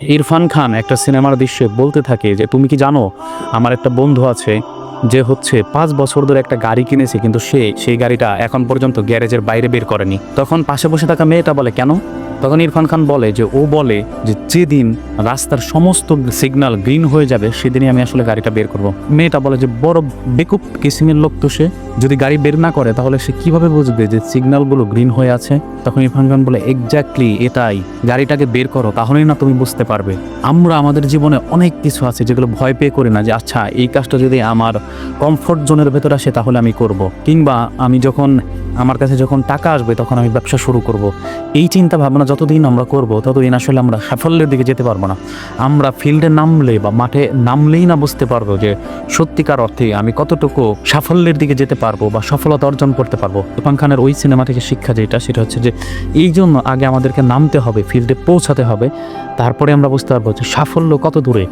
ইরফান খান একটা সিনেমার দৃশ্যে বলতে থাকে যে তুমি কি জানো আমার একটা বন্ধু আছে যে হচ্ছে 5 বছর ধরে একটা গাড়ি কিনেছে, কিন্তু সেই গাড়িটা এখন পর্যন্ত গ্যারেজের বাইরে বের করেনি। তখন পাশে বসে থাকা মেয়েটা বলে কেন? তখন ইরফান খান বলে যে ও বলে যে যেদিন রাস্তার সমস্ত সিগন্যাল গ্রিন হয়ে যাবে সেদিনই আমি আসলে গাড়িটা বের করব। মেয়েটা বলে যে বড় বেকুব কিসিমের লোক তো সে, যদি গাড়ি বের না করে তাহলে সে কিভাবে বুঝবে যে সিগন্যালগুলো গ্রিন হয়ে আছে? তখন ইরফান খান বলে এক্স্যাক্টলি এটাই, গাড়িটাকে বের করো তাহলেই না তুমি বুঝতে পারবে। আমরা আমাদের জীবনে অনেক কিছু আছে যেগুলো ভয় পেয়ে করি না, যে আচ্ছা এই কাজটা যদি আমার কমফোর্ট জোনের ভেতর আসে তাহলে আমি করব, কিংবা আমি যখন আমার কাছে যখন টাকা আসবে তখন আমি ব্যবসা শুরু করব। এই চিন্তা ভাবনা যতদিন আমরা করব ততদিন আসলে আমরা সাফল্যের দিকে যেতে পারবো না। আমরা ফিল্ডে নামলে বা মাঠে নামলেই না বুঝতে পারবো যে সত্যিকার অর্থে আমি কতটুকু সাফল্যের দিকে যেতে পারবো বা সফলতা অর্জন করতে পারবো। ইরফান খানের ওই সিনেমা থেকে শিক্ষা সেটা হচ্ছে যে এই জন্য আগে আমাদেরকে নামতে হবে, ফিল্ডে পৌঁছাতে হবে, তারপরে আমরা বুঝতে পারবো যে সাফল্য কত দূরে।